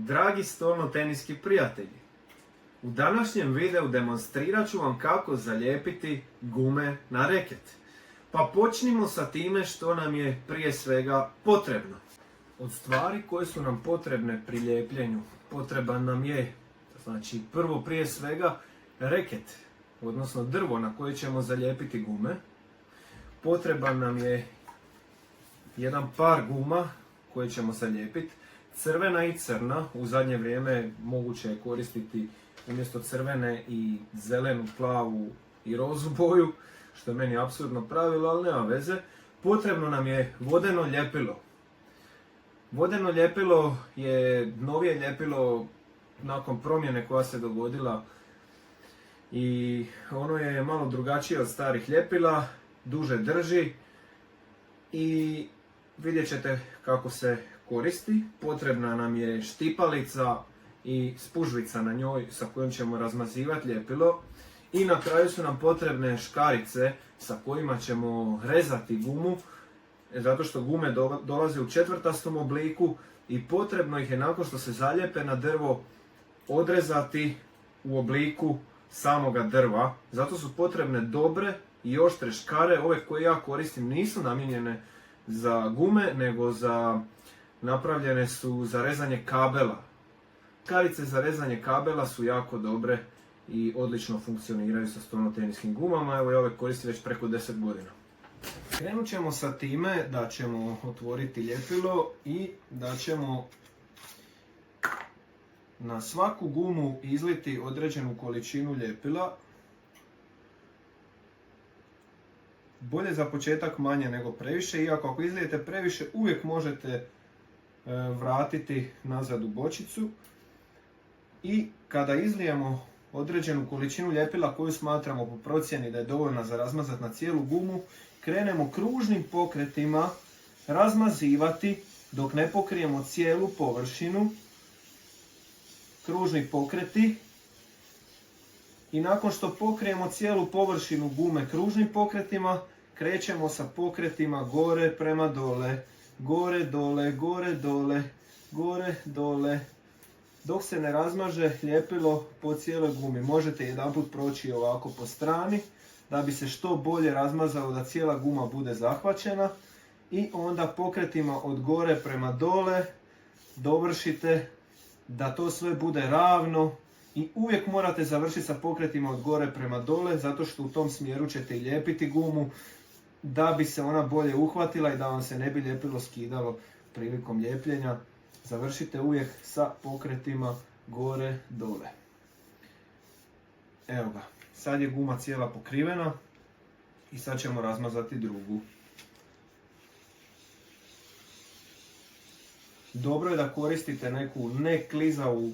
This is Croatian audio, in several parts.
Dragi stolno-teniski prijatelji, u današnjem videu demonstrirat ću vam kako zalijepiti gume na reket. Pa počnimo sa time što nam je prije svega potrebno. Od stvari koje su nam potrebne pri lijepljenju, potreban nam je, znači prvo prije svega reket, odnosno drvo na koje ćemo zalijepiti gume. Potreban nam je jedan par guma koje ćemo zalijepiti. Crvena i crna, u zadnje vrijeme moguće je koristiti umjesto crvene i zelenu, plavu i rozu boju, što je meni apsurdno pravilo, ali nema veze. Potrebno nam je vodeno ljepilo. Vodeno ljepilo je novije ljepilo nakon promjene koja se dogodila i ono je malo drugačije od starih ljepila, duže drži i vidjet ćete kako se koristi. Potrebna nam je štipalica i spužvica na njoj sa kojom ćemo razmazivati ljepilo. I na kraju su nam potrebne škarice sa kojima ćemo rezati gumu, zato što gume dolaze u četvrtastom obliku i potrebno ih je nakon što se zalijepe na drvo odrezati u obliku samoga drva. Zato su potrebne dobre i oštre škare. Ove koje ja koristim nisu namijenjene za gume, nego napravljene su za rezanje kabela. Škarice za rezanje kabela su jako dobre i odlično funkcioniraju sa stolno-teniskim gumama. Evo ja ove koristim već preko 10 godina. Krenut ćemo sa time da ćemo otvoriti ljepilo i da ćemo na svaku gumu izliti određenu količinu ljepila. Bolje za početak manje nego previše, iako ako izlijete previše uvijek možete vratiti nazad u bočicu. I kada izlijemo određenu količinu ljepila koju smatramo po procjeni da je dovoljna za razmazati na cijelu gumu, krenemo kružnim pokretima razmazivati dok ne pokrijemo cijelu površinu. Kružni pokreti. I nakon što pokrijemo cijelu površinu gume kružnim pokretima, krećemo sa pokretima gore prema dole. Gore, dole, gore, dole, gore, dole. Dok se ne razmaže ljepilo po cijeloj gumi. Možete jedanput proći ovako po strani da bi se što bolje razmazalo, da cijela guma bude zahvaćena. I onda pokretima od gore prema dole dovršite da to sve bude ravno. I uvijek morate završiti sa pokretima od gore prema dole, zato što u tom smjeru ćete i lijepiti gumu da bi se ona bolje uhvatila i da vam se ne bi ljepilo skidalo prilikom lijepljenja. Završite uvijek sa pokretima gore dole. Evo ga, sad je guma cijela pokrivena i sad ćemo razmazati drugu. Dobro je da koristite neku neklizavu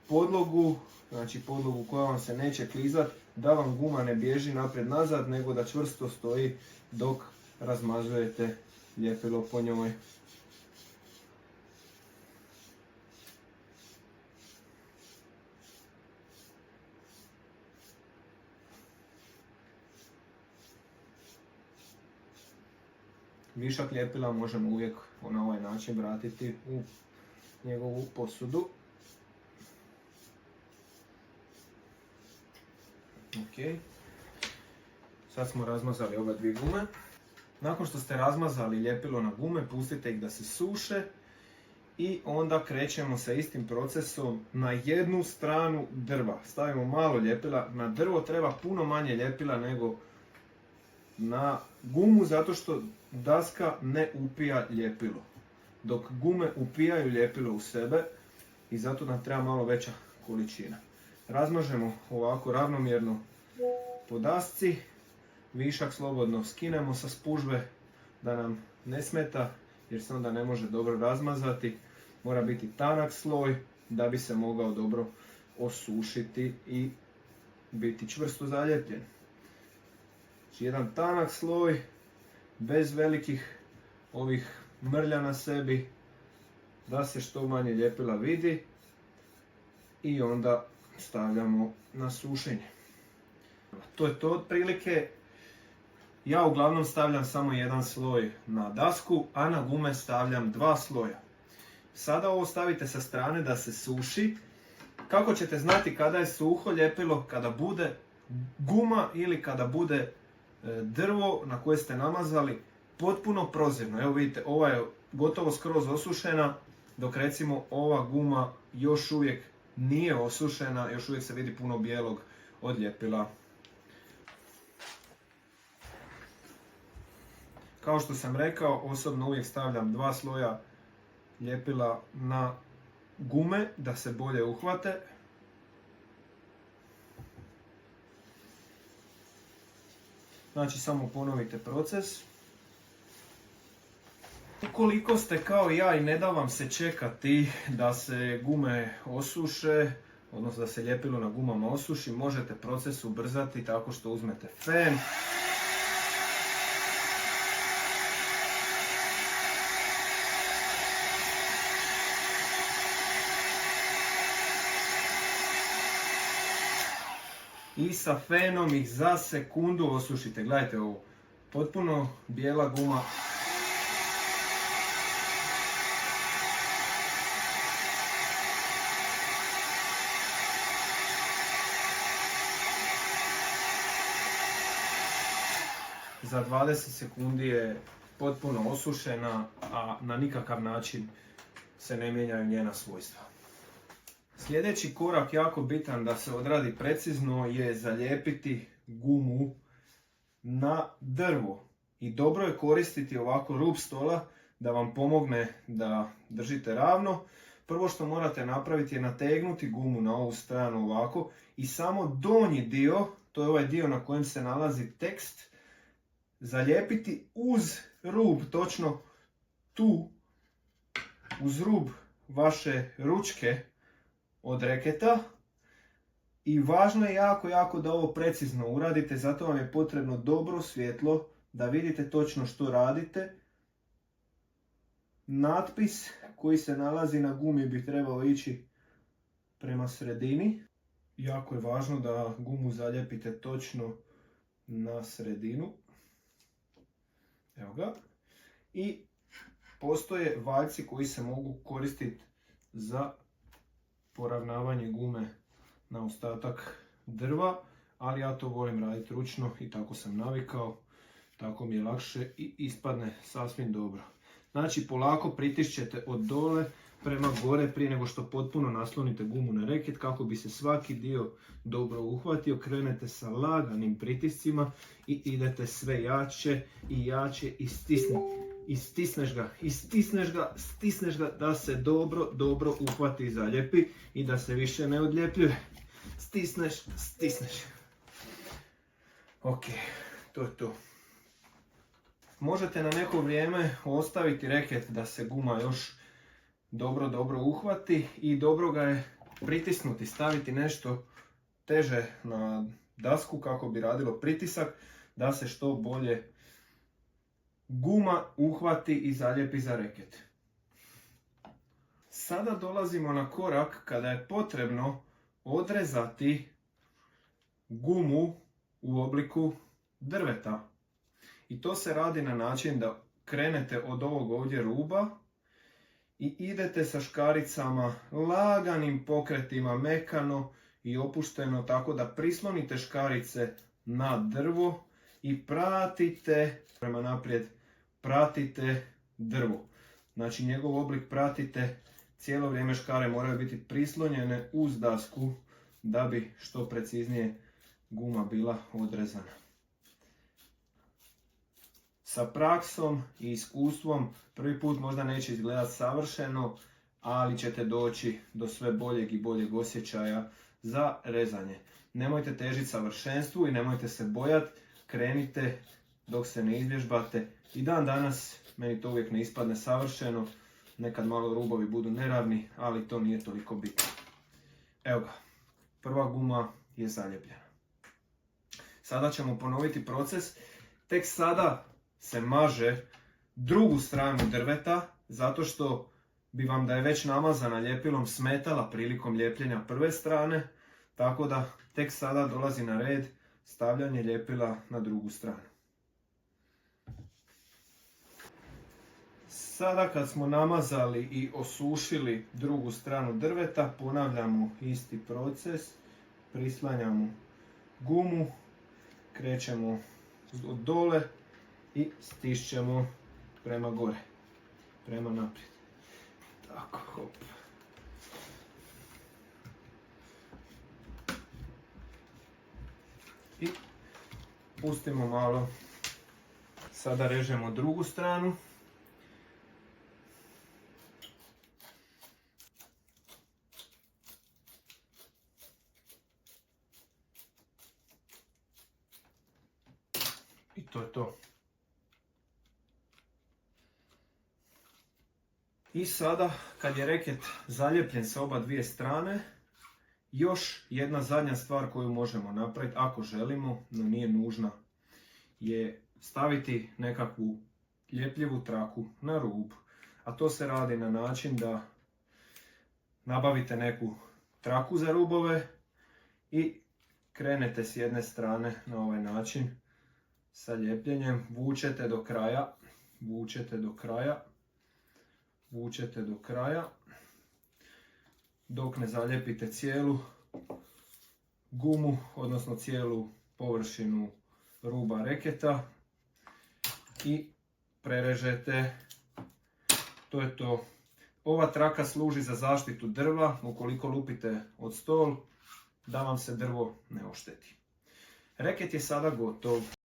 podlogu, znači podlogu koja vam se neće klizati, da vam guma ne bježi naprijed nazad, nego da čvrsto stoji dok razmazujete ljepilo po njoj. Višak ljepila možemo uvijek na ovaj način vratiti u njegovu posudu. Ok. Sad smo razmazali ove dvije gume. Nakon što ste razmazali ljepilo na gume, pustite ih da se suše i onda krećemo sa istim procesom na jednu stranu drva. Stavimo malo ljepila. Na drvo treba puno manje ljepila nego na gumu, zato što daska ne upija ljepilo, dok gume upijaju ljepilo u sebe i zato nam treba malo veća količina. Razmažemo ovako ravnomjerno po dasci, višak slobodno skinemo sa spužve da nam ne smeta jer se onda ne može dobro razmazati. Mora biti tanak sloj da bi se mogao dobro osušiti i biti čvrsto zalijepljen. Znači jedan tanak sloj bez velikih ovih mrlja na sebi, da se što manje ljepila vidi i onda stavljamo na sušenje. To je to otprilike. Ja uglavnom stavljam samo jedan sloj na dasku, a na gume stavljam dva sloja. Sada ovo stavite sa strane da se suši. Kako ćete znati kada je suho ljepilo? Kada bude guma ili kada bude drvo na koje ste namazali potpuno prozirno. Evo vidite, ova je gotovo skroz osušena, dok recimo ova guma još uvijek nije osušena, još uvijek se vidi puno bijelog od ljepila. Kao što sam rekao, osobno uvijek stavljam 2 sloja ljepila na gume da se bolje uhvate. Znači samo ponovite proces. Ukoliko ste kao ja i ne da vam se čekati da se gume osuše, odnosno da se ljepilo na gumama osuši, možete proces ubrzati tako što uzmete fen. I sa fenom ih za sekundu osušite. Gledajte ovo, potpuno bijela guma. Za 20 sekundi je potpuno osušena, a na nikakav način se ne mijenjaju njena svojstva. Sljedeći korak jako bitan da se odradi precizno je zalijepiti gumu na drvo. I dobro je koristiti ovako rub stola da vam pomogne da držite ravno. Prvo što morate napraviti je nategnuti gumu na ovu stranu ovako i samo donji dio, to je ovaj dio na kojem se nalazi tekst, zalijepiti uz rub, točno tu, uz rub vaše ručke od reketa. I važno je jako da ovo precizno uradite, zato vam je potrebno dobro svjetlo da vidite točno što radite. Natpis koji se nalazi na gumi bi trebao ići prema sredini. Jako je važno da gumu zalijepite točno na sredinu. Evo ga. I postoje valjci koji se mogu koristiti za poravnavanje gume na ostatak drva, ali ja to volim raditi ručno i tako sam navikao, tako mi je lakše i ispadne sasvim dobro. Znači polako pritišćete od dole prema gore prije nego što potpuno naslonite gumu na reket kako bi se svaki dio dobro uhvatio. Krenete sa laganim pritiscima i idete sve jače i jače i stisneš ga da se dobro uhvati i zaljepi i da se više ne odljepljuje. Stisneš. Ok, to je to. Možete na neko vrijeme ostaviti reket da se guma još dobro uhvati i dobro ga je pritisnuti, staviti nešto teže na dasku kako bi radilo pritisak da se što bolje guma uhvati i zaljepi za reket. Sada dolazimo na korak kada je potrebno odrezati gumu u obliku drveta. I to se radi na način da krenete od ovog ovdje ruba i idete sa škaricama laganim pokretima, mekano i opušteno, tako da prislonite škarice na drvo i pratite prema naprijed, pratite drvo. Znači njegov oblik pratite, cijelo vrijeme škare moraju biti prislonjene uz dasku da bi što preciznije guma bila odrezana. Sa praksom i iskustvom prvi put možda neće izgledati savršeno, ali ćete doći do sve boljeg i boljeg osjećaja za rezanje. Nemojte težiti savršenstvu i nemojte se bojati, krenite dok se ne izvježbate. I dan danas meni to uvijek ne ispadne savršeno, nekad malo rubovi budu neravni, ali to nije toliko bitno. Evo ga, prva guma je zalijepljena. Sada ćemo ponoviti proces. Tek sada se maže drugu stranu drveta, zato što bi vam da je već namazana ljepilom smetala prilikom ljepljenja prve strane, tako da tek sada dolazi na red stavljanje ljepila na drugu stranu. Sada kad smo namazali i osušili drugu stranu drveta, ponavljamo isti proces, prislanjamo gumu, krećemo od dole i stišćemo prema gore, prema naprijed. Tako, hop. I pustimo malo. Sada režemo drugu stranu. I to je to. I sada, kad je reket zaljepljen sa oba dvije strane, još jedna zadnja stvar koju možemo napraviti, ako želimo, no nije nužna, je staviti nekakvu ljepljivu traku na rub. A to se radi na način da nabavite neku traku za rubove i krenete s jedne strane na ovaj način sa ljepljenjem, vučete do kraja, vučete do kraja, vučete do kraja, dok ne zalijepite cijelu gumu, odnosno cijelu površinu ruba reketa i prerežete. To je to. Ova traka služi za zaštitu drva, ukoliko lupite od stol, da vam se drvo ne ošteti. Reket je sada gotov.